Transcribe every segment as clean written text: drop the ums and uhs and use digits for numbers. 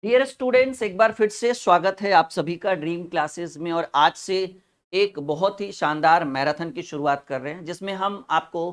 Dear students, एक बार फिर से स्वागत है आप सभी का ड्रीम क्लासेस में। और आज से एक बहुत ही शानदार मैराथन की शुरुआत कर रहे हैं जिसमें हम आपको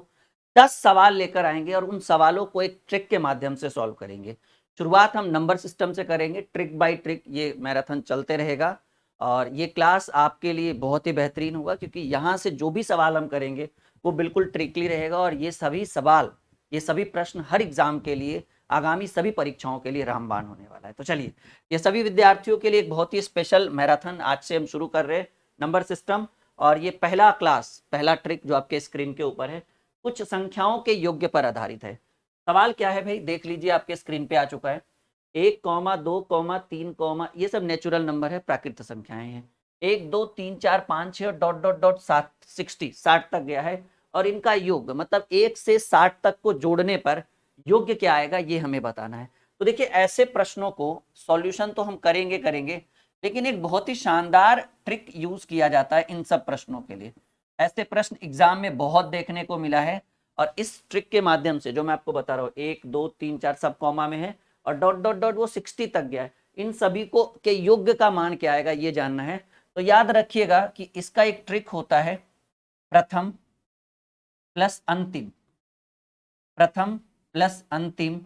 10 सवाल लेकर आएंगे और उन सवालों को एक ट्रिक के माध्यम से सॉल्व करेंगे। शुरुआत हम नंबर सिस्टम से करेंगे, ट्रिक बाय ट्रिक ये मैराथन चलते रहेगा। और ये क्लास आपके लिए बहुत ही बेहतरीन होगा क्योंकि यहाँ से जो भी सवाल हम करेंगे वो बिल्कुल ट्रिकली रहेगा। और ये सभी सवाल, ये सभी प्रश्न हर एग्जाम के लिए, आगामी सभी परीक्षाओं के लिए रामबाण होने वाला है। तो चलिए, ये सभी विद्यार्थियों के लिए एक बहुत ही स्पेशल मैराथन आज से हम शुरू कर रहे हैं, नंबर सिस्टम। और ये पहला क्लास, पहला ट्रिक जो आपके स्क्रीन के ऊपर है, कुछ संख्याओं के योग्य पर आधारित है। सवाल क्या है भाई, देख लीजिए, आपके स्क्रीन पे आ चुका है। 1, 2, 3, ये सब नेचुरल नंबर है, प्राकृत संख्याएं हैं। 1, 2, 3, 4, 5, 6 डॉट डॉट डॉट 60 तक गया है। और इनका योग मतलब 1 से 60 तक को जोड़ने पर योग्य क्या आएगा, ये हमें बताना है। तो देखिए, ऐसे प्रश्नों को सॉल्यूशन तो हम करेंगे करेंगे, लेकिन एक बहुत ही शानदार ट्रिक यूज किया जाता है इन सब प्रश्नों के लिए। ऐसे प्रश्न एग्जाम में बहुत देखने को मिला है। और इस ट्रिक के माध्यम से जो मैं आपको बता रहा हूँ, 1, 2, 3, 4 सब कॉमा में है और डॉट डॉट डॉट वो 60 तक गया है, इन सभी को के योग्य का मान क्या आएगा ये जानना है। तो याद रखिएगा कि इसका एक ट्रिक होता है, प्रथम प्लस अंतिम, प्रथम प्लस अंतिम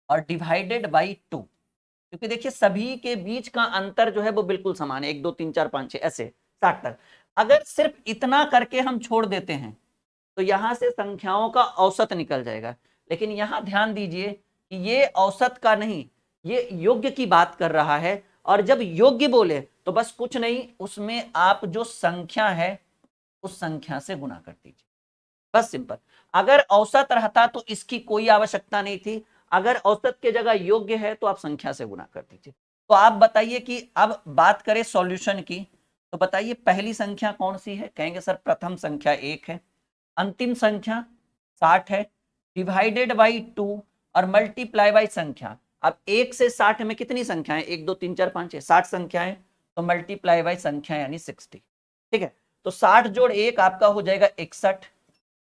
और डिवाइडेड बाई 2। क्योंकि देखिए, सभी के बीच का अंतर जो है वो बिल्कुल समान है, 1, 2, 3, 4, 5, 6 ऐसे 60 तक। अगर सिर्फ इतना करके हम छोड़ देते हैं तो यहां से संख्याओं का औसत निकल जाएगा। लेकिन यहां ध्यान दीजिए कि ये औसत का नहीं, ये योग्य की बात कर रहा है। और जब योग्य बोले तो बस कुछ नहीं, उसमें आप जो संख्या है उस संख्या से गुना कर दीजिए, बस सिंपल। अगर औसत रहता तो इसकी कोई आवश्यकता नहीं थी। अगर औसत के जगह योग्य है तो आप संख्या से गुना कर दीजिए। तो आप बताइए कि अब बात करें सॉल्यूशन की, तो बताइए पहली संख्या कौन सी है। कहेंगे सर प्रथम संख्या 1 है, अंतिम संख्या 60 है, डिवाइडेड बाई 2 और मल्टीप्लाई बाई संख्या। अब 1 से 60 में कितनी संख्याएं, 1, 2, 3, 4, 5, 6 60 संख्याएं, तो मल्टीप्लाई बाई संख्या यानी 60। ठीक है, तो 60 जोड़ 1 आपका हो जाएगा 61।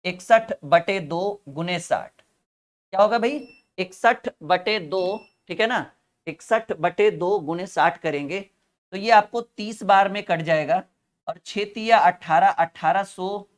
61/2 गुने 60 क्या होगा भाई, 61/2। ठीक है ना, 61/2 गुने 60 करेंगे तो ये आपको 30 बार में कट जाएगा। और 6×3 = 18, 1800,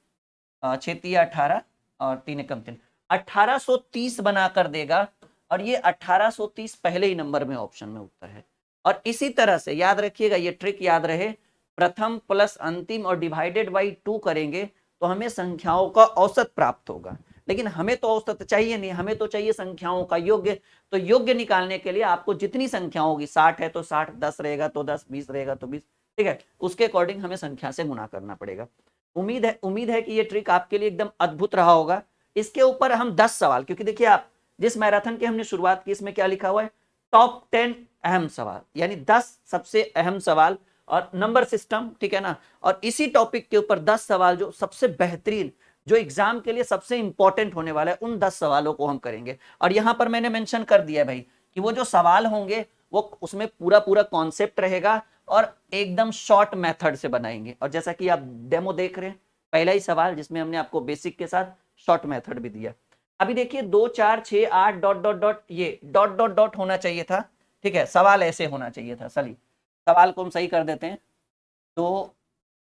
6×3 = 18 और 3 × 3 1830 बनाकर देगा। और ये 1830 पहले ही नंबर में ऑप्शन में उत्तर है। और इसी तरह से याद रखिएगा, ये ट्रिक याद रहे, प्रथम प्लस अंतिम और डिवाइडेड बाई 2 करेंगे तो हमें संख्याओं का औसत प्राप्त होगा। लेकिन हमें तो औसत चाहिए नहीं, हमें तो चाहिए संख्याओं का योग्य। तो योग्य निकालने के लिए आपको जितनी संख्या होगी, 60 है तो 60, 10 रहेगा तो 10, 20 रहेगा तो 20, ठीक है, उसके अकॉर्डिंग हमें संख्या से गुना करना पड़ेगा। उम्मीद है कि ये ट्रिक आपके लिए एकदम अद्भुत रहा होगा। इसके ऊपर हम 10 सवाल, क्योंकि देखिए आप जिस मैराथन की हमने शुरुआत की, इसमें क्या लिखा हुआ है, टॉप 10 अहम सवाल, यानी 10 सबसे अहम सवाल और नंबर सिस्टम। ठीक है ना, और इसी टॉपिक के ऊपर 10 सवाल जो सबसे बेहतरीन, जो एग्जाम के लिए सबसे इंपॉर्टेंट होने वाला है, उन 10 सवालों को हम करेंगे। और यहां पर मैंने मेंशन कर दिया भाई कि वो जो सवाल होंगे वो उसमें पूरा पूरा कॉन्सेप्ट रहेगा और एकदम शॉर्ट मेथड से बनाएंगे। और जैसा कि आप डेमो देख रहे हैं, पहला ही सवाल जिसमें हमने आपको बेसिक के साथ शॉर्ट मेथड भी दिया। अभी देखिए 2, 4, 6, 8 डॉट डॉट डॉट, ये डॉट डॉट डॉट होना चाहिए था। ठीक है, सवाल ऐसे होना चाहिए था। चलिए सवाल को हम सही कर देते हैं। 2,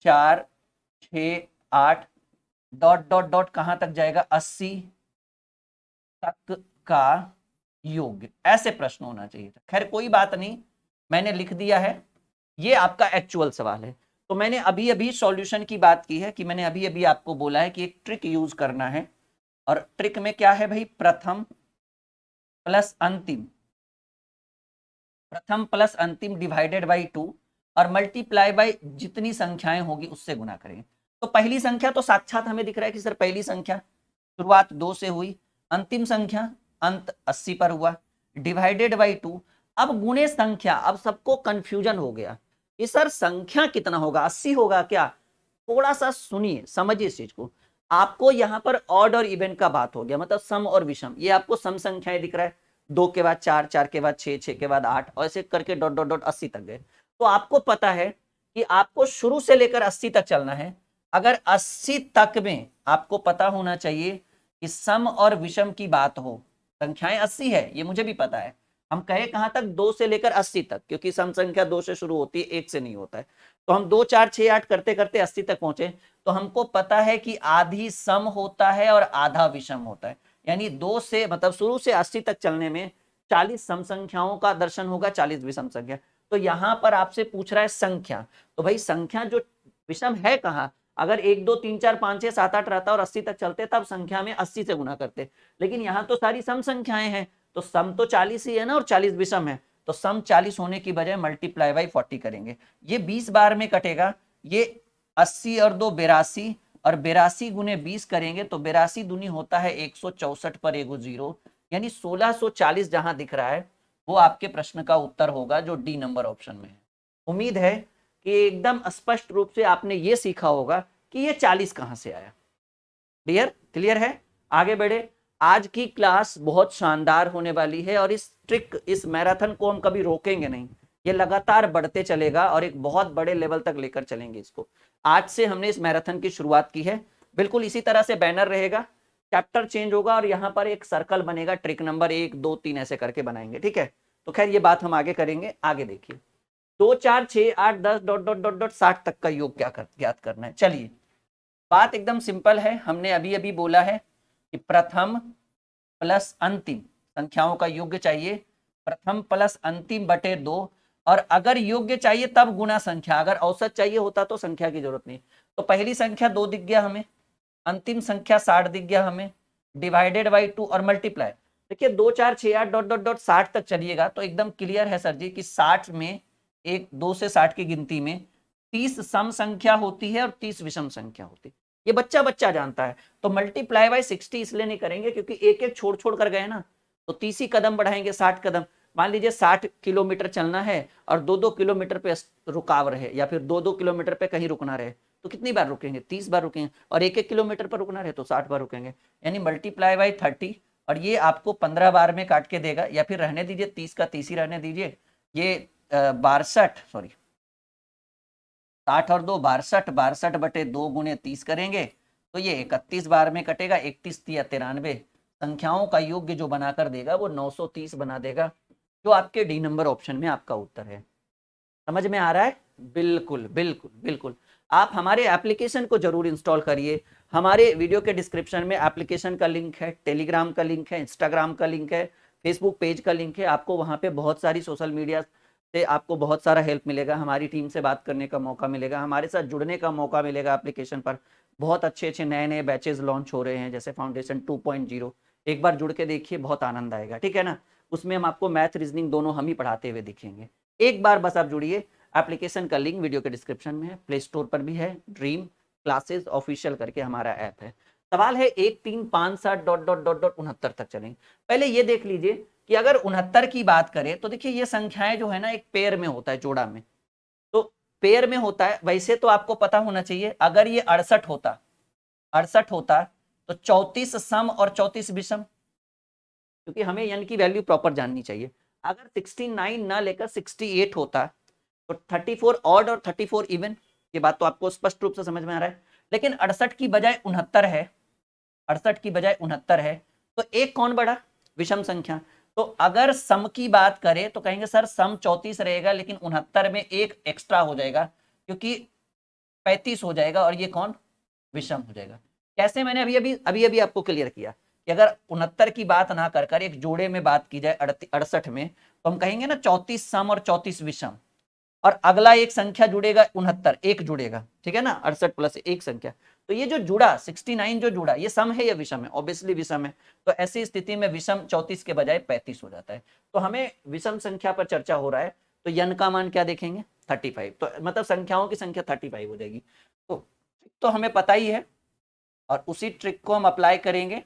4, 6, 8 डॉट डॉट डॉट कहां तक जाएगा, 80 तक का योग, ऐसे प्रश्न होना चाहिए था। खैर कोई बात नहीं, मैंने लिख दिया है। ये आपका एक्चुअल सवाल है। तो मैंने अभी अभी सॉल्यूशन की बात की है कि मैंने अभी अभी आपको बोला है कि एक ट्रिक यूज करना है। और ट्रिक में क्या है भाई, प्रथम प्लस अंतिम, प्रथम प्लस अंतिम डिवाइडेड बाई 2 और मल्टीप्लाई बाई जितनी संख्याएं होगी उससे गुना करेंगे। तो पहली संख्या तो साक्षात हमें दिख रहा है कि सर पहली संख्या शुरुआत 2 से हुई, अंतिम संख्या अंत 80 पर हुआ, डिवाइडेड बाई 2। अब गुणे संख्या, अब सबको कंफ्यूजन हो गया कि सर संख्या कितना होगा, 80 होगा क्या। थोड़ा सा सुनिए, समझिए इस चीज को। आपको यहाँ पर ऑड और इवन का बात हो गया, मतलब सम और विषम। ये आपको सम संख्याएं दिख रहा है, 2 के बाद 4, 4 के बाद 6, 6 के बाद 8 और ऐसे करके डॉट डॉट डॉट 80 तक गए। तो आपको पता है कि आपको शुरू से लेकर 80 तक चलना है। अगर 80 तक में आपको पता होना चाहिए कि सम और विषम की बात हो, संख्याएं 80 है ये मुझे भी पता है, हम कहे कहां तक, 2 से लेकर 80 तक, क्योंकि सम संख्या 2 से शुरू होती है, 1 से नहीं होता है। तो हम 2 4 6 8 करते करते 80 तक पहुंचे। तो हमको पता है कि आधी सम होता है और आधा विषम होता है, यानी 2 से मतलब शुरू से 80 तक चलने में 40 सम संख्याओं का दर्शन होगा, 40 विषम संख्या। तो यहां पर आपसे पूछ रहा है संख्या, तो भाई संख्या जो विषम है कहाँ, अगर 1 2 3 4 5 6 7 8 रहता और 80 तक चलते तब संख्या में 80 से गुना करते, लेकिन यहाँ तो सारी सम संख्याएं हैं, तो सम तो 40 ही है ना और 40 विषम है, तो सम 40 होने की बजाय मल्टीप्लाई बाई 40 करेंगे। ये 20 बार में कटेगा, ये 80 और 2 82, और 82 गुने 20 करेंगे तो 82 दूनी होता है 164 पर एगो जीरो, यानी 1640 जहां दिख रहा है वो आपके प्रश्न का उत्तर होगा, जो डी नंबर ऑप्शन में है। उम्मीद है कि एकदम स्पष्ट रूप से आपने ये सीखा होगा कि ये 40 कहां से आया। क्लियर क्लियर है, आगे बढ़े। आज की क्लास बहुत शानदार होने वाली है और इस ट्रिक, इस मैराथन को हम कभी रोकेंगे नहीं, ये लगातार बढ़ते चलेगा और एक बहुत बड़े लेवल तक लेकर चलेंगे इसको। आज से हमने इस मैराथन की शुरुआत की है, बिल्कुल इसी तरह से बैनर रहेगा, चैप्टर चेंज होगा और यहाँ पर एक सर्कल बनेगा, ट्रिक नंबर 1 2 3 ऐसे करके बनाएंगे, ठीक है। तो खैर ये बात हम आगे करेंगे। आगे देखिए, 2 4 6 8 10 डॉट डॉट डॉट डॉट 60 तक का योग क्या ज्ञात करना है। चलिए बात एकदम सिंपल है, हमने अभी अभी बोला है कि प्रथम प्लस अंतिम संख्याओं का योग्य चाहिए, प्रथम प्लस अंतिम बटे 2, और अगर योग्य चाहिए तब गुना संख्या, अगर औसत चाहिए होता तो संख्या की जरूरत नहीं। तो पहली संख्या 2 दिख गया हमें, अंतिम संख्या 60 दिख गया हमें, डिवाइडेड बाई 2 और मल्टीप्लाई। देखिए 2 4 6 8 डॉट डॉट डॉट 60 तक चलिएगा तो एकदम क्लियर है सर जी कि 60 में एक 2 से 60 की गिनती में 30 सम संख्या होती है और 30 विषम संख्या होती है, ये बच्चा बच्चा जानता है। तो मल्टीप्लाई बाय 60 इसलिए नहीं करेंगे क्योंकि एक एक छोड़ छोड़ कर गए ना, तो 30 ही कदम बढ़ाएंगे, 60 कदम। मान लीजिए 60 किलोमीटर चलना है और 2-2 किलोमीटर पे रुकाव रहे, या फिर 2-2 किलोमीटर पे कहीं रुकना रहे, तो कितनी बार रुकेंगे, 30 बार रुकेंगे, और 1-1 किलोमीटर पर रुकना रहे तो 60 बार रुकेंगे, यानी मल्टीप्लाई बाई 30, और ये आपको 15 बार में काट के देगा, या फिर रहने दीजिए 30 का 30 ही रहने दीजिए, ये 62 सॉरी 60 और 2 62, 62 बटे 2 गुने 30 करेंगे तो ये 31 बार में कटेगा, 31 तिया 93, संख्याओं का योग्य जो बनाकर देगा वो 930 बना देगा, जो आपके डी नंबर ऑप्शन में आपका उत्तर है। समझ में आ रहा है? बिल्कुल बिल्कुल बिल्कुल। आप हमारे एप्लीकेशन को जरूर इंस्टॉल करिए, हमारे वीडियो के डिस्क्रिप्शन में एप्लीकेशन का लिंक है, टेलीग्राम का लिंक है, इंस्टाग्राम का लिंक है, फेसबुक पेज का लिंक है, आपको वहाँ पे बहुत सारी सोशल मीडिया से आपको बहुत सारा हेल्प मिलेगा, हमारी टीम से बात करने का मौका मिलेगा, हमारे साथ जुड़ने का मौका मिलेगा। एप्लीकेशन पर बहुत अच्छे अच्छे नए नए बैचेज लॉन्च हो रहे हैं, जैसे फाउंडेशन 2.0, एक बार जुड़ के देखिए, बहुत आनंद आएगा, ठीक है ना। उसमें हम आपको मैथ रीजनिंग दोनों हम ही पढ़ाते हुए दिखेंगे। एक बार बस आप जुड़िए, एप्लीकेशन का लिंक वीडियो के डिस्क्रिप्शन में है, प्ले स्टोर पर भी है, ड्रीम क्लासेस ऑफिशियल करके हमारा ऐप है। सवाल है 1 3 5 7 डॉट डॉट डॉट डॉट 69 तक चलेंगे। पहले ये देख लीजिए कि अगर 69 की बात करें तो देखिए ये संख्याएं जो है ना एक पेयर में होता है, जोड़ा में, तो पेयर में होता है। वैसे तो आपको पता होना चाहिए, अगर ये 68 होता, 68 होता तो 34 सम और 34 विषम, क्योंकि हमें n की वैल्यू प्रॉपर जाननी चाहिए। अगर 69 ना लेकर 68 होता तो 34 ऑड और 34 इवन, ये बात तो आपको स्पष्ट रूप से समझ में आ रहा है। लेकिन 68 की बजाय 69 है, 68 की बजाय 69 है, तो एक कौन बढ़ा, विषम संख्या। तो अगर सम की बात करें तो कहेंगे सर सम 34 रहेगा, लेकिन 69 में एक एक्स्ट्रा हो जाएगा, क्योंकि 35 हो जाएगा और ये कौन, विषम हो जाएगा। कैसे, मैंने अभी अभी आपको क्लियर किया कि अगर 69 की बात ना कर कर एक जोड़े में बात की जाए 68 में, तो हम कहेंगे ना 34 सम और 34 विषम, और अगला एक संख्या जुड़ेगा 69, एक जुड़ेगा, ठीक है ना, 68 प्लस एक संख्या। तो ये जो जुड़ा 69 जो जुड़ा, ये सम है या विषम है, ऑब्वियसली विषम है। तो ऐसी स्थिति में विषम 34 के बजाय 35 हो जाता है। तो हमें विषम संख्या पर चर्चा हो रहा है, तो यन का मान क्या देखेंगे, 35, तो मतलब संख्याओं की संख्या 35 हो जाएगी। तो हमें पता ही है, और उसी ट्रिक को हम अप्लाई करेंगे।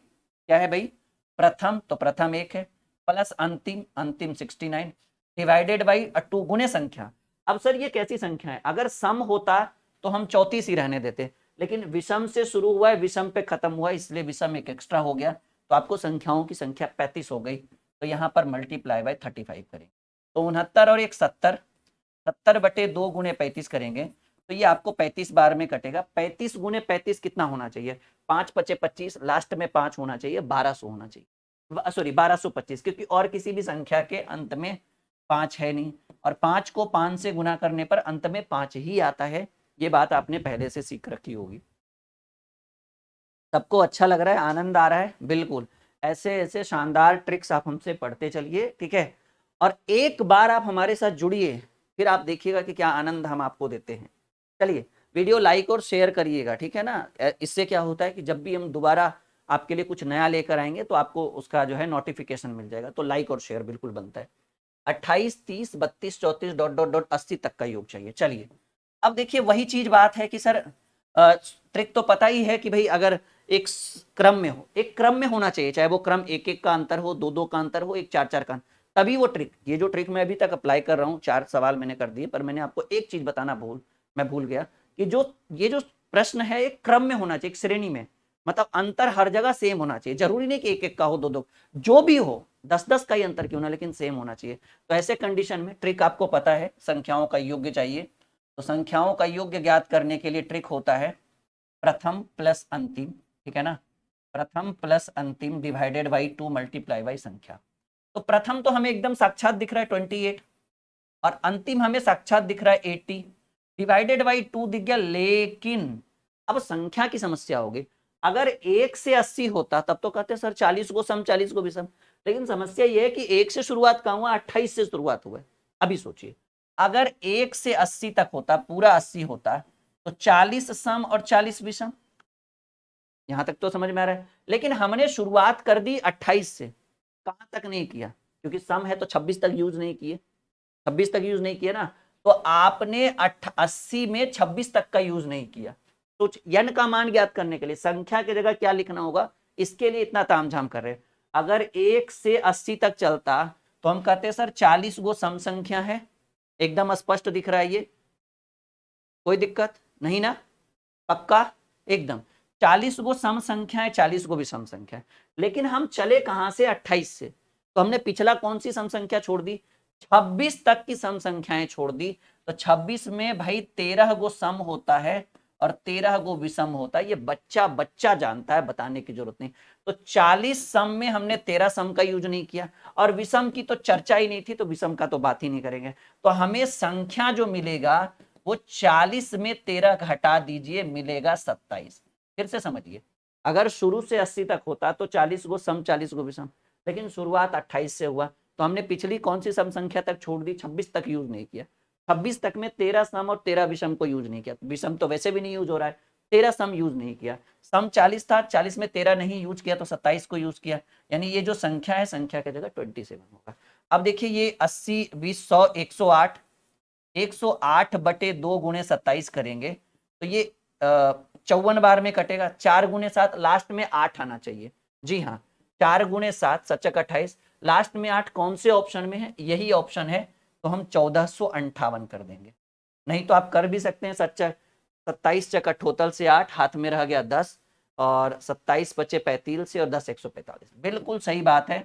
क्या है भाई, प्रथम, तो प्रथम 1 है, प्लस अंतिम, अंतिम 69, डिवाइडेड बाई 2 गुने संख्या। अब सर ये कैसी संख्या है, अगर सम होता तो हम 34 ही रहने देते, लेकिन विषम से शुरू हुआ है, विषम पे खत्म हुआ है, इसलिए विषम एक एक्स्ट्रा हो गया, तो आपको संख्याओं की संख्या 35 हो गई। तो यहाँ पर मल्टीप्लाई बाय 35 करेंगे, तो 69 और एक 70, 70 बटे 2 गुने 35 करेंगे तो ये आपको 35 बार में कटेगा। 35 गुने 35 कितना होना चाहिए, 5 पचे 25, लास्ट में 5 होना चाहिए, 1200 होना चाहिए। सॉरी 1225, क्योंकि और किसी भी संख्या के अंत में 5 है नहीं, और 5 को 5 से गुना करने पर अंत में 5 ही आता है। ये बात आपने पहले से सीख रखी होगी। सबको अच्छा लग रहा है, आनंद आ रहा है? बिल्कुल, ऐसे ऐसे शानदार ट्रिक्स आप हमसे पढ़ते चलिए, ठीक है। और एक बार आप हमारे साथ जुड़िए, फिर आप देखिएगा कि क्या आनंद हम आपको देते हैं। चलिए, वीडियो लाइक और शेयर करिएगा, ठीक है ना। इससे क्या होता है कि जब भी हम दोबारा आपके लिए कुछ नया लेकर आएंगे तो आपको उसका जो है नोटिफिकेशन मिल जाएगा। तो लाइक और शेयर बिल्कुल बनता है। 28, 30, 32, 34 डॉट डॉट डॉट 80 तक का योग चाहिए। चलिए, अब देखिए वही चीज बात है कि सर ट्रिक तो पता ही है कि भाई अगर एक क्रम में हो, एक क्रम में होना चाहिए, चाहे वो क्रम एक एक का अंतर हो, दो दो का अंतर हो, एक चार चार का, तभी वो ट्रिक, ये जो ट्रिक मैं अभी तक अप्लाई कर रहा हूँ, 4 सवाल मैंने कर दिए, पर मैंने आपको एक चीज बताना मैं भूल गया कि ये जो प्रश्न है एक क्रम में होना चाहिए, एक श्रेणी में, मतलब अंतर हर जगह सेम होना चाहिए। जरूरी नहीं कि एक एक का हो, दो दो, जो भी हो, 10-10 का ही अंतर क्यों ना, लेकिन सेम होना चाहिए। तो ऐसे कंडीशन में ट्रिक आपको पता है, संख्याओं का योग्य चाहिए। तो संख्याओं का योग्य ज्ञात करने के लिए ट्रिक होता है प्रथम प्लस अंतिम, ठीक है ना। प्रथम प्लस अंतिम डिवाइडेड बाई 2 मल्टीप्लाई बाई संख्या। तो प्रथम तो हमें एकदम साक्षात दिख रहा है 28, और अंतिम हमें साक्षात दिख रहा है 80, डिवाइडेड बाई 2 दिख गया। लेकिन अब संख्या की समस्या होगी। अगर 1 से 80 होता तब तो कहते सर 40 को सम 40 को विषम, लेकिन समस्या यह है कि 1 से शुरुआत कहां हुआ, 28 से शुरुआत हुआ है। अभी सोचिए, अगर 1 से 80 तक होता, पूरा 80 होता, तो 40 सम और 40 विषम। यहां तक तो समझ में आ रहा है। लेकिन हमने शुरुआत कर दी 28 से, कहां तक नहीं किया, क्योंकि सम है तो 26 तक यूज नहीं किए, 26 तक यूज नहीं किया ना, तो आपने 80 में 26 तक का यूज नहीं किया। तो n का मान ज्ञात करने के लिए संख्या की जगह क्या लिखना होगा, इसके लिए इतना तामझाम कर रहे हैं। अगर 1 से 80 तक चलता तो हम कहते हैं सर 40 गो सम संख्या है, एकदम स्पष्ट दिख रहा है, ये कोई दिक्कत नहीं ना, पक्का एकदम। 40 गो सम संख्या है, 40 गो विषम संख्या है। लेकिन हम चले कहां से, 28 से, तो हमने पिछला कौन सी सम संख्या छोड़ दी, 26 तक की सम संख्याएं छोड़ दी। तो 26 में भाई 13 गो सम होता है और 13 गो विषम होता है। ये बच्चा बच्चा जानता है, बताने की जरूरत नहीं। तो 40 सम में हमने 13 सम का यूज नहीं किया, और विषम की तो चर्चा ही नहीं थी, तो विषम का तो बात ही नहीं करेंगे। तो हमें संख्या जो मिलेगा वो 40 में 13 घटा दीजिए, मिलेगा 27। फिर से समझिए, अगर शुरू से 80 तक होता तो 40 गो सम 40 गो विषम, लेकिन शुरुआत 28 से हुआ, तो हमने पिछली कौन सी सम संख्या तक छोड़ दी, 26 तक यूज नहीं किया। 26 तक में 13 सम और 13 विषम को यूज नहीं किया, विषम तो वैसे भी नहीं यूज हो रहा है, 13 सम यूज नहीं किया। सम 40 था, 40 में 13 नहीं यूज किया, तो 27 को यूज किया। यानी ये जो संख्या है, संख्या की जगह 27 होगा। अब देखिए, ये 80, 20, 100, 108, 108 बटे 2 गुणे 27 करेंगे तो ये 54 बार में कटेगा। 4 गुणे 7, लास्ट में 8 आना चाहिए। जी हाँ, 4 गुणे 7 सचक 28, लास्ट में 8 कौन से ऑप्शन में है, यही ऑप्शन है। तो हम 1458 कर देंगे। नहीं तो आप कर भी सकते हैं सच्चा, 27 चक अठोतल से 8, हाथ में रह गया 10, और 27 बचे 35 से, और 10 145। बिल्कुल सही बात है,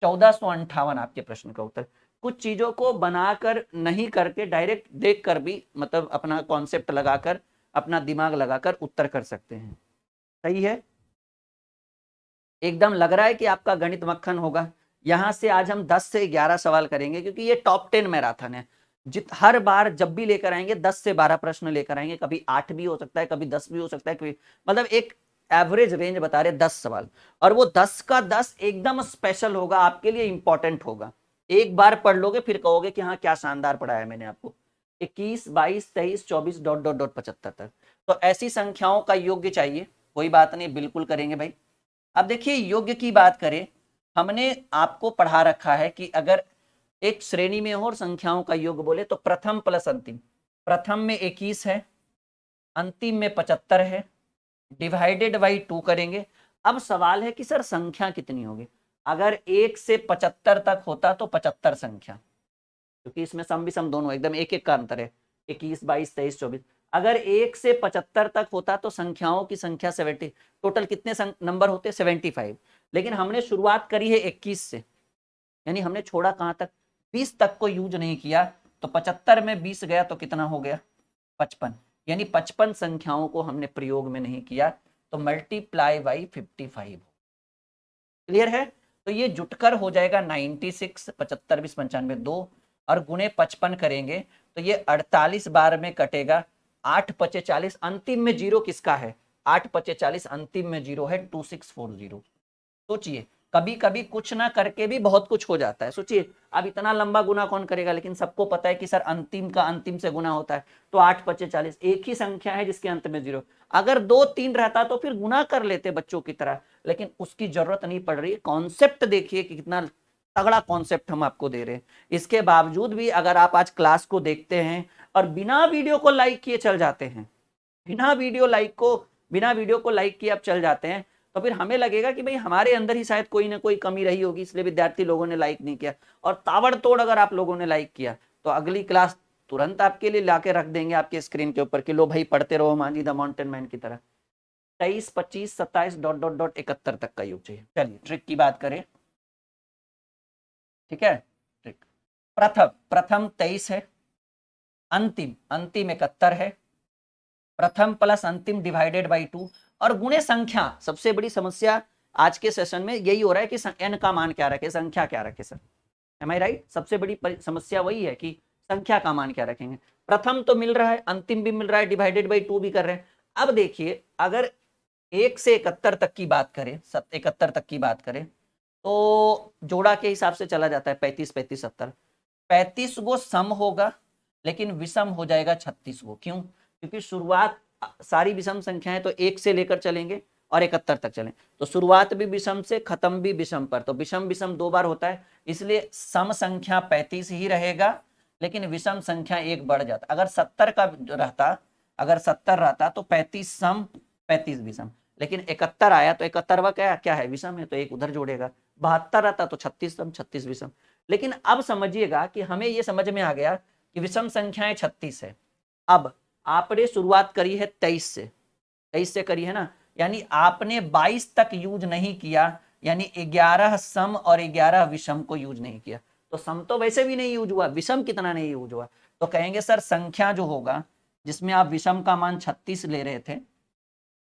1458 आपके प्रश्न का उत्तर। कुछ चीजों को बनाकर नहीं करके डायरेक्ट देख कर भी, मतलब अपना कॉन्सेप्ट लगाकर, अपना दिमाग लगाकर उत्तर कर सकते हैं। सही है, एकदम लग रहा है कि आपका गणित मक्खन होगा। यहां से आज हम 10 से 11 सवाल करेंगे, क्योंकि ये टॉप 10 मैराथन है। हर बार जब भी लेकर आएंगे 10 से 12 प्रश्न लेकर आएंगे, कभी 8 भी हो सकता है, कभी 10 भी हो सकता है, कभी, मतलब एक एवरेज रेंज बता रहे 10 सवाल, और वो 10 का 10 एकदम स्पेशल होगा, आपके लिए इंपॉर्टेंट होगा। एक बार पढ़ लोगे फिर कहोगे कि हाँ क्या शानदार पढ़ाया मैंने आपको। 21, 22, 23, 24 डॉट डॉट डॉट 75 तक। तो ऐसी संख्याओं का योग्य चाहिए, कोई बात नहीं, बिल्कुल करेंगे भाई। अब देखिए, योग्य की बात करें, हमने आपको पढ़ा रखा है कि अगर एक श्रेणी में हो और संख्याओं का योग बोले तो प्रथम प्लस अंतिम। प्रथम में 21 है, अंतिम में 75 है, डिवाइडेड बाई 2 करेंगे। अब सवाल है कि सर संख्या कितनी होगी। अगर 1 से 75 तक होता तो 75 संख्या, क्योंकि इसमें सम भी सम दोनों एकदम एक एक का अंतर है, 21, 22, 23, 24। अगर 1 से 75 तक होता तो संख्याओं की संख्या 70, टोटल कितने नंबर होते, 75। लेकिन हमने शुरुआत करी है 21 से, यानी हमने छोड़ा कहां तक, 20 तक को यूज नहीं किया। तो 75 में 20 गया तो कितना हो गया, 55। यानी 55 संख्याओं को हमने प्रयोग में नहीं किया, तो मल्टीप्लाई बाई 55। क्लियर है। तो ये जुटकर हो जाएगा 96, 75 20 95 2 और गुणे 55 करेंगे तो ये 48 बार में कटेगा। 8 पचे 40, अंतिम में जीरो किसका है? 8 पचे 40, अंतिम में जीरो है 2640। सोचिए, कभी कभी कुछ ना करके भी बहुत कुछ हो जाता है। सोचिए, अब इतना लंबा गुना कौन करेगा, लेकिन सबको पता है कि सर अंतिम का अंतिम से गुना होता है। तो 8 पचे 40, एक ही संख्या है जिसके अंत में जीरो। अगर 2 3 रहता तो फिर गुना कर लेते बच्चों की तरह, लेकिन उसकी जरूरत नहीं पड़ रही। कॉन्सेप्ट देखिए कि कितना तगड़ा कॉन्सेप्ट हम आपको दे रहे हैं। इसके बावजूद भी अगर आप आज क्लास को देखते हैं और बिना वीडियो को लाइक किए चल जाते हैं, बिना वीडियो को लाइक किए आप चल जाते हैं, तो फिर हमें लगेगा कि भाई हमारे अंदर ही शायद कोई ना कोई कमी रही होगी, इसलिए विद्यार्थी लोगों ने लाइक नहीं किया। और ताबड़तोड़ अगर आप लोगों ने लाइक किया तो अगली क्लास तुरंत आपके लिए लाके रख देंगे आपके स्क्रीन के ऊपर कि लो भाई पढ़ते रहो मांझी द माउंटेन मैन की तरह। 23 25 27 डॉट डॉट डॉट 71 तक का योग चाहिए। चलिए ट्रिक की बात करें, ठीक है। ट्रिक, प्रथम 23 है, अंतिम 71 है, प्रथम प्लस अंतिम डिवाइडेड बाई 2 और गुणे संख्या। सबसे बड़ी समस्या आज के सेशन में यही हो रहा है कि n का मान क्या रखे, संख्या क्या रखे सर। एम आई राइट? सबसे बड़ी समस्या वही है कि संख्या का मान क्या रखेंगे। प्रथम तो मिल रहा है, अंतिम भी मिल रहा है, डिवाइडेड बाई 2 भी कर रहे हैं। अब देखिए, अगर 1 से 71 तक की बात करें, 71 तक की बात करें तो जोड़ा के हिसाब से चला जाता है 35 35 70। 35 वो सम होगा लेकिन विषम हो जाएगा 36 वो। क्यों? क्योंकि शुरुआत सारी विषम संख्याएं तो 1 से लेकर चलेंगे और 71 तक चलें, तो शुरुआत भी विषम से खत्म भी विषम पर, तो विषम विषम 2 बार होता है, इसलिए सम संख्या 35 ही रहेगा लेकिन विषम संख्या 1 बढ़ जाता। अगर 70 का रहता, अगर 70 रहता तो 35 सम 35 विषम, लेकिन 71 आया तो 71वां क्या है, विषम है, तो 1 उधर जोड़ेगा। 72 रहता तो 36 सम 36 विषम। लेकिन अब समझिएगा कि हमें ये समझ में आ गया कि विषम संख्याएं 36 है। अब आपने शुरुआत करी है 23 से करी है ना, यानी आपने 22 तक यूज नहीं किया, यानी 11 सम और 11 विषम को यूज नहीं किया। तो सम तो वैसे भी नहीं यूज हुआ, विषम कितना नहीं यूज हुआ। तो कहेंगे सर संख्या जो होगा जिसमें आप विषम का मान 36 ले रहे थे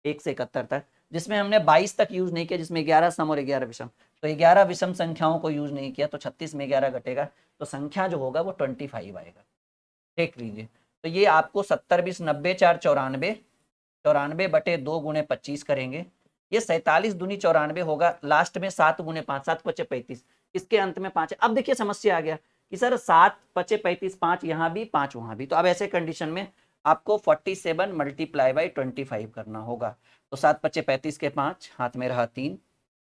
1 से 71 तक, जिसमें हमने 22 तक यूज नहीं किया, जिसमें 11 सम और 11 विषम, तो 11 विषम संख्याओं को यूज नहीं किया, तो 36 में 11 घटेगा, तो संख्या जो होगा वो 25 आएगा। देख लीजिए, तो ये आपको 70 20 90 4 94, 94 बटे 2 गुणे 25 करेंगे, ये 47 दूनी 94 होगा। लास्ट में 7 गुणे 5, 7 पचे 35, इसके अंत में 5 है। अब देखिए समस्या आ गया कि सर 7 पचे 35, 5 यहाँ भी 5 वहां भी, तो अब ऐसे कंडीशन में आपको 47 मल्टीप्लाई बाई 25 करना होगा। तो 7 पचे 35 के 5, हाथ में रहा 3,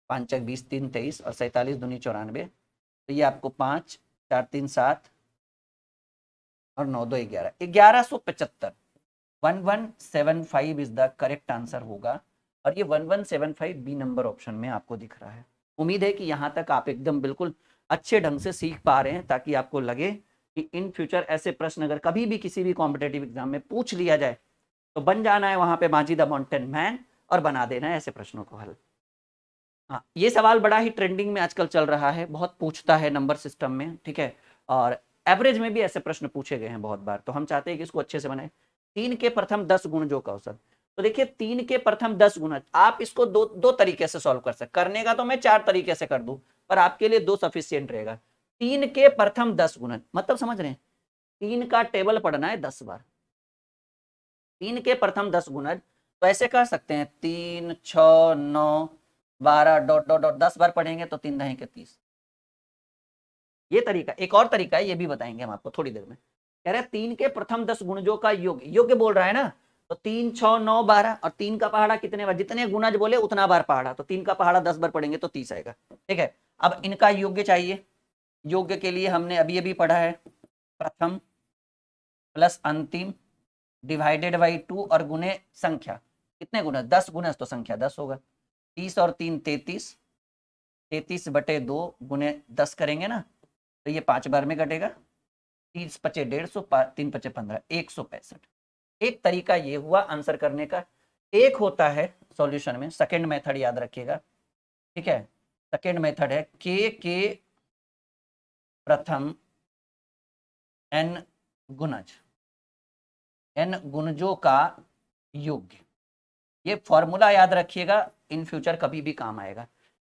5 चक 20, 3 23 और 47 दूनी 94, तो ये आपको 5 4 3 7 और 9 2 11, 1175, 1175 इज द करेक्ट आंसर होगा। और ये 1175 बी नंबर ऑप्शन में आपको दिख रहा है। उम्मीद है कि यहाँ तक आप एकदम बिल्कुल अच्छे ढंग से सीख पा रहे हैं, ताकि आपको लगे कि इन फ्यूचर ऐसे प्रश्न अगर कभी भी किसी भी कॉम्पिटेटिव एग्जाम में पूछ लिया जाए तो बन जाना है वहां पे मांझी द माउंटेन मैन और बना देना है ऐसे प्रश्नों को हल। हाँ, ये सवाल बड़ा ही ट्रेंडिंग में आजकल चल रहा है, बहुत पूछता है नंबर सिस्टम में, ठीक है। और एवरेज में भी ऐसे प्रश्न पूछे गए हैं बहुत बार, तो हम चाहते हैं कि इसको अच्छे से बनाए। 3 के प्रथम 10 गुणजों का औसत, तो देखिए 3 के प्रथम 10 गुणज आप इसको दो तरीके से सॉल्व कर सकते। करने का तो मैं 4 तरीके से कर दूं, पर आपके लिए 2 सफिशियंट रहेगा। 3 के प्रथम 10 गुणज मतलब समझ रहे हैं, 3 का टेबल पढ़ना है 10 बार। 3 के प्रथम 10 गुणज तो ऐसे कर सकते हैं, 3 6 9 12 डॉट डॉट डॉट 10 बार पढ़ेंगे तो 3 दहें के 30। ये तरीका, एक और तरीका है, ये भी बताएंगे हम आपको थोड़ी देर में। कह रहे हैं 3 के प्रथम 10 गुणजों का योग, योग्य बोल रहा है ना, तो 3 6 9 12 और 3 का पहाड़ा कितने बार, जितने गुणज बोले उतना बार पहाड़ा, तो 3 का पहाड़ा 10 बार पढ़ेंगे तो 30 आएगा, ठीक है। अब इनका योग्य चाहिए, योग्य के लिए हमने अभी अभी पढ़ा है प्रथम प्लस अंतिम डिवाइडेड बाई 2 और गुणे संख्या, कितने गुणज 10 गुणज तो संख्या 10 होगा। 30 और 3 33, 33 बटे 2 गुणे 10 करेंगे ना, तो ये 5 बार में कटेगा। 30 पचे 150, 3 पचे 15, 165। एक तरीका ये हुआ आंसर करने का। एक होता है सॉल्यूशन में, सेकेंड मेथड याद रखिएगा, ठीक है। सेकेंड मेथड है के प्रथम n गुणज, n गुणजों का योग। ये फॉर्मूला याद रखिएगा, इन फ्यूचर कभी भी काम आएगा।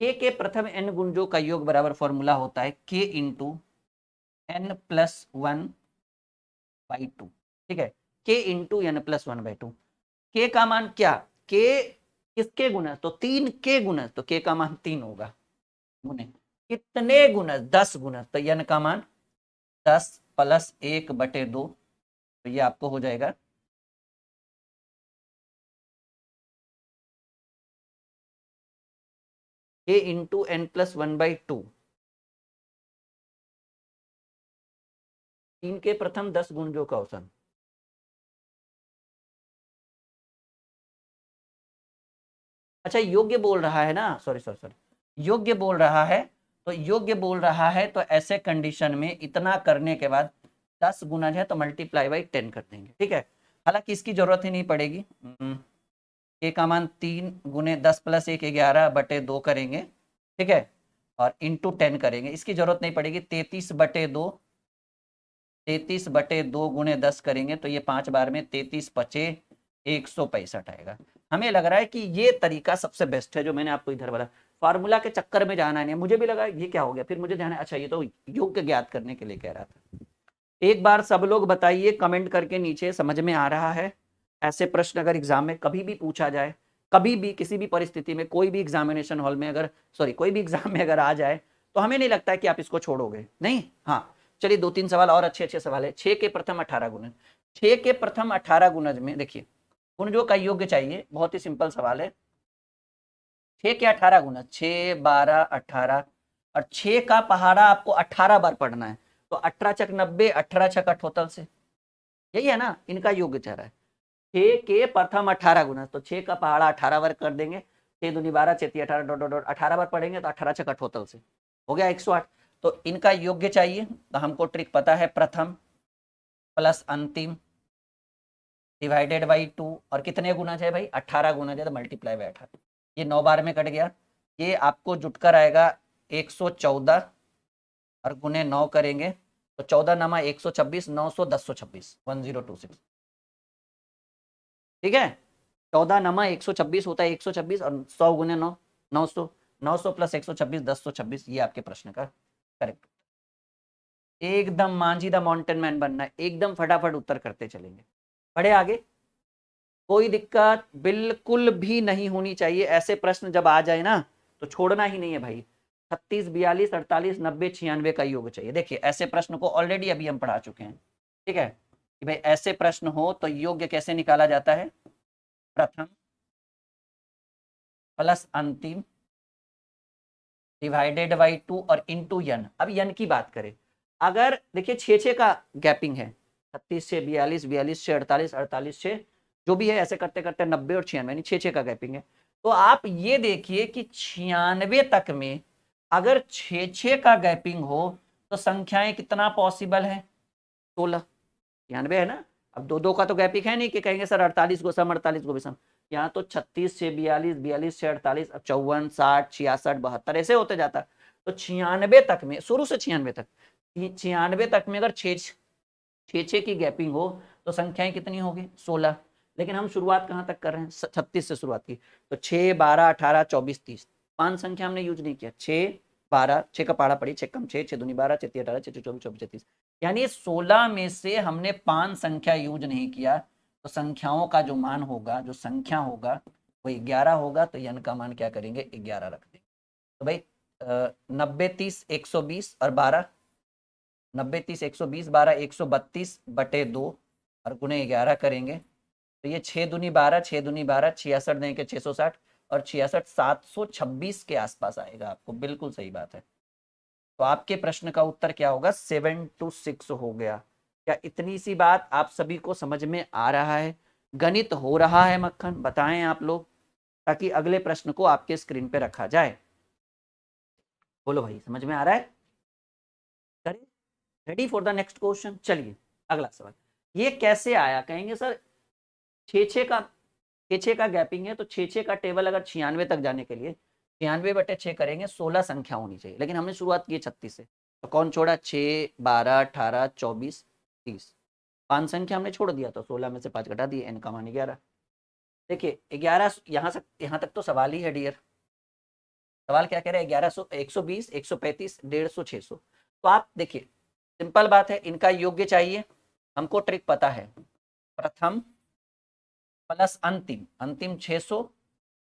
के प्रथम n गुणजों का योग बराबर फॉर्मूला होता है k इंटू n+1/2। ठीक है, k इंटू n+1/2। k का मान क्या, k किसके गुणज, तो 3 के गुणज, तो k का मान 3 होगा, गुने कितने गुणज, 10 गुणज, तो n का मान 10 + 1/2, तो ये आपको हो जाएगा k इंटू n+1/2। 3 के प्रथम 10 गुणजों का औसत। अच्छा, योग्य बोल रहा है ना, सॉरी सॉरी सॉरी, योग्य बोल रहा है, तो योग्य बोल रहा है तो ऐसे कंडीशन में इतना करने के बाद 10 गुणज है तो ×10 कर देंगे। ठीक है, हालांकि इसकी जरूरत ही नहीं पड़ेगी। k का मान 3 गुने 10 + 1 11/2 करेंगे। ठीक है, और इंटू 10 करेंगे, इसकी जरूरत नहीं पड़ेगी। 33/2 गुने 10 करेंगे तो ये 5 बार में 33 पचे 165 आएगा। हमें लग रहा है कि ये तरीका सबसे बेस्ट है जो मैंने आपको इधर वाला, फार्मूला के चक्कर में जाना नहीं है। मुझे भी लगा ये क्या हो गया, फिर मुझे ध्यान है, अच्छा ये तो योग ज्ञात करने के लिए कह रहा था। एक बार सब लोग बताइए कमेंट करके नीचे, समझ में आ रहा है? ऐसे प्रश्न अगर एग्जाम में कभी भी पूछा जाए, कभी भी किसी भी परिस्थिति में, कोई भी एग्जामिनेशन हॉल में अगर, सॉरी कोई भी एग्जाम में अगर आ जाए, तो हमें नहीं लगता है कि आप इसको छोड़ोगे, नहीं। हाँ, चलिए 2-3 सवाल और अच्छे अच्छे सवाल है। 6 के प्रथम 18 गुणज, 6 के प्रथम 18 गुणज में देखिए गुणजों का योग्य चाहिए, बहुत ही सिंपल सवाल है। 6 के 18 गुणज, 6 12 18, और 6 का पहाड़ा आपको 18 बार पढ़ना है, तो 18 छक 90, 18 छक 78 से, यही है ना, इनका योग्य चाह रहा है। 6 के प्रथम 18 गुना, तो 6 का पहाड़ा 18 बार कर देंगे, 6 दूनी 12, 6 18 डॉट डॉट डॉट 18 बार पढ़ेंगे तो 18 छक 78 से हो गया 108। तो इनका योग्य चाहिए, तो हमको ट्रिक पता है, प्रथम प्लस अंतिम डिवाइडेड बाई 2, और कितने गुना है भाई, 18 गुना है, तो मल्टीप्लाई बाई 18, ये 9 बार में कट गया, ये आपको जुटकर आएगा 114, और गुने 9 करेंगे तो 14 नमा 126, 900 1026 1026। ठीक है, 14 नमा 126 होता है 126, और 100 गुने 9 900, 900 + 126 1026, ये आपके प्रश्न का करेक्ट। एकदम मांझी द माउंटेन मैन बनना है, एकदम फटाफट उत्तर करते चलेंगे। बढ़े आगे, कोई दिक्कत बिल्कुल भी नहीं होनी चाहिए। ऐसे प्रश्न जब आ जाए ना तो छोड़ना ही नहीं है भाई। 36 42 48 90 96 का योग चाहिए। देखिए ऐसे प्रश्न को ऑलरेडी अभी हम पढ़ा चुके हैं। ठीक है, कि भाई ऐसे प्रश्न हो तो योग्य कैसे निकाला जाता है, प्रथम प्लस अंतिम डिवाइडेड बाई 2 और इंटू यन। अब यन की बात करें, अगर देखिए 6 का गैपिंग है, 36 से 42, 42 से 48, 48 से जो भी है, ऐसे करते करते 90 और 96, यानी 6 का गैपिंग है। तो आप ये देखिए कि 96 तक में अगर 6 का गैपिंग हो तो संख्याएं कितना पॉसिबल है, 16। 96 है ना, अब दो दो का तो गैपिंग है नहीं कि कहेंगे सर 48 को सम 48 को भी सम। यहाँ तो 36 से 42, 42 से 48, 54 60 66 72 ऐसे होते जाता। तो 96 तक में, शुरू से 96 तक, 96 तक में अगर 6 की गैपिंग हो तो संख्याएं कितनी होगी, 16। लेकिन हम शुरुआत कहाँ तक कर रहे हैं, 36 से शुरुआत की, तो 6 12 18 24 30, 5 संख्या हमने यूज नहीं किया। 6 12, 6 का पहाड़ा पड़ी, 6 कम 6, 6 दूनी 12, 6 3 18, 6 24 24 30, यानी 16 में से हमने 5 संख्या यूज नहीं किया। तो संख्याओं का जो मान होगा, जो संख्या होगा वो 11 होगा। तो यन का मान क्या करेंगे, 11 रख देंगे। तो भाई 90 30 120 और 12, 90 30 120, 12 132/2 और गुणे 11 करेंगे तो ये 6 दूनी 12, 6 दूनी 12, 66 नहीं के 660, और 66 726 के आसपास आएगा आपको, बिल्कुल सही बात है। तो आपके प्रश्न का उत्तर क्या होगा, 7 to 6 हो गया। क्या इतनी सी बात आप सभी को समझ में आ रहा है, गणित हो रहा है मक्खन, बताएं आप लोग, ताकि अगले प्रश्न को आपके स्क्रीन पे रखा जाए। बोलो भाई, समझ में आ रहा है, करें, ready for the next question. चलिए अगला सवाल, ये कैसे आया, कहेंगे सर 6 का 6 का गैपिंग है, तो 6 का टेबल अगर 96 तक जाने के लिए 96/6 करेंगे, 16 संख्या होनी चाहिए, लेकिन हमने शुरुआत की 36 से, तो कौन छोड़ा, 6 12 18 24 30, 5 संख्या हमने छोड़ दिया, तो 16 में से 5 घटा दिए, एन का मान 11। देखिए 11 यहाँ तक तो सवाल ही है डियर, सवाल क्या कह रहा है, 1100, 120, 135, 150, 600। तो आप देखिए सिंपल बात है, इनका योग्य चाहिए, हमको ट्रिक पता है, प्रथम प्लस अंतिम, अंतिम 600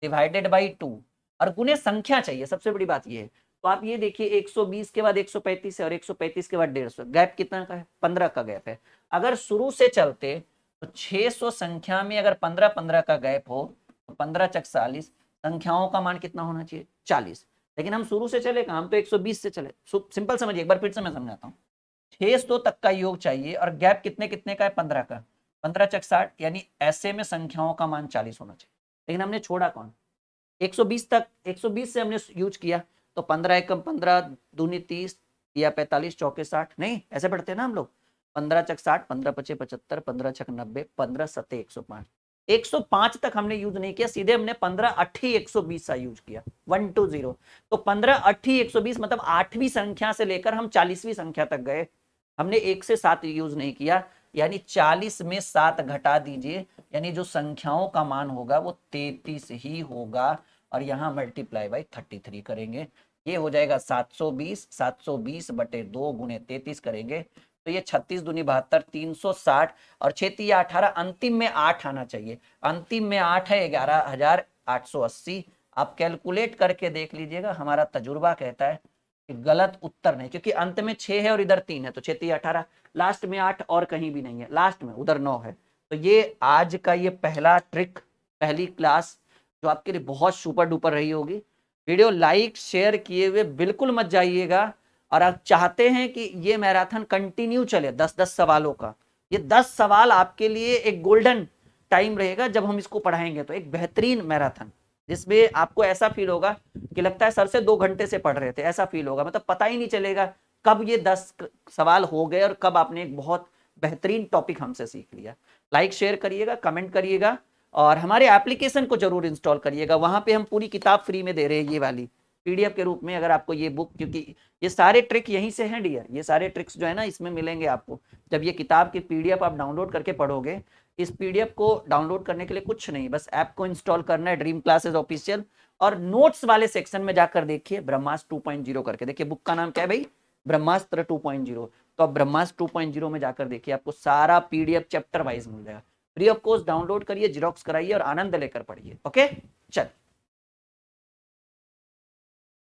डिवाइडेड बाई 2, और गुणे संख्या चाहिए, सबसे बड़ी बात ये है। तो आप ये देखिए 120 के बाद 135 है और 135 के बाद 150, गैप कितना का है, 15 का गैप है। अगर शुरू से चलते तो 600 संख्या में अगर 15 15 का गैप हो तो 15 चक 40, संख्याओं का मान कितना होना चाहिए, 40। लेकिन हम शुरू से चले कहाँ, हम तो 120 से चले। सिंपल समझिए, एक बार फिर से मैं समझाता हूँ। 600 तक का योग चाहिए और गैप कितने कितने का है, 15 का, 15 चक 60, यानी ऐसे में संख्याओं का मान 40 होना चाहिए। लेकिन हमने छोड़ा कौन, 120 तक, 120 से हमने यूज किया, तो 15 एकम 15, दूनी 30 या 45, चौके 60, नहीं ऐसे पढ़ते हैं ना हम लोग, 15 चक 60, 15 पचे 75, 15 चक 90, 15 सते 105, 105 तक हमने यूज नहीं किया, सीधे हमने 15 अट्ठी 120 सा यूज किया, 120। तो 15 अट्ठी 120 मतलब 8वीं संख्या से लेकर हम 40वीं संख्या तक गए, हमने 1 से 7 यूज नहीं किया, यानी 40 में 7 घटा दीजिए, यानी जो संख्याओं का मान होगा वो 33 ही होगा, और यहां मल्टीप्लाई बाई 33 करेंगे, ये हो जाएगा 720, 720 बटे 2 गुणे 33 करेंगे तो ये 36 दूनी 72, 360, और 6 या 18, अंतिम में 8 आना चाहिए, अंतिम में 8 है 11,880। आप कैलकुलेट करके देख लीजिएगा, हमारा तजुर्बा कहता है कि गलत उत्तर नहीं, क्योंकि अंत में 6 है और इधर 3 है, तो 6 या 18, लास्ट में 8 और कहीं भी नहीं है, लास्ट में उधर 9 है। तो ये आज का ये पहला ट्रिक, पहली क्लास जो आपके लिए बहुत सुपर डुपर रही होगी। वीडियो लाइक शेयर किए हुए बिल्कुल मत जाइएगा, और आप चाहते हैं कि ये मैराथन कंटिन्यू चले 10-10 सवालों का, ये 10 सवाल आपके लिए एक गोल्डन टाइम रहेगा जब हम इसको पढ़ाएंगे, तो एक बेहतरीन मैराथन जिसमें आपको ऐसा फील होगा कि लगता है सर से 2 घंटे से पढ़ रहे थे, ऐसा फील होगा, मतलब पता ही नहीं चलेगा कब ये 10 सवाल हो गए और कब आपने एक बहुत बेहतरीन टॉपिक हमसे सीख लिया। लाइक शेयर करिएगा, कमेंट करिएगा, और हमारे एप्लीकेशन को जरूर इंस्टॉल करिएगा, वहां पे हम पूरी किताब फ्री में दे रहे हैं, ये वाली पीडीएफ के रूप में। अगर आपको ये बुक, क्योंकि ये सारे ट्रिक यहीं से हैं डियर, ये सारे ट्रिक्स जो है ना इसमें मिलेंगे आपको, जब ये किताब की पीडीएफ आप डाउनलोड करके पढ़ोगे। इस पीडीएफ को डाउनलोड करने के लिए कुछ नहीं, बस ऐप को इंस्टॉल करना है, ड्रीम क्लासेस ऑफिशियल, और नोट्स वाले सेक्शन में जाकर देखिए ब्रह्मास्त्र 2.0 करके, देखिए बुक का नाम क्या है भाई, ब्रह्मास्त्र 2.0। तो आप ब्रह्मास्त्र 2.0 में जाकर देखिए, आपको सारा पीडीएफ चैप्टर वाइज मिल जाएगा, फ्री ऑफ कॉस्ट। डाउनलोड करिए, जेरॉक्स कराइए और आनंद लेकर पढ़िए। ओके, चल।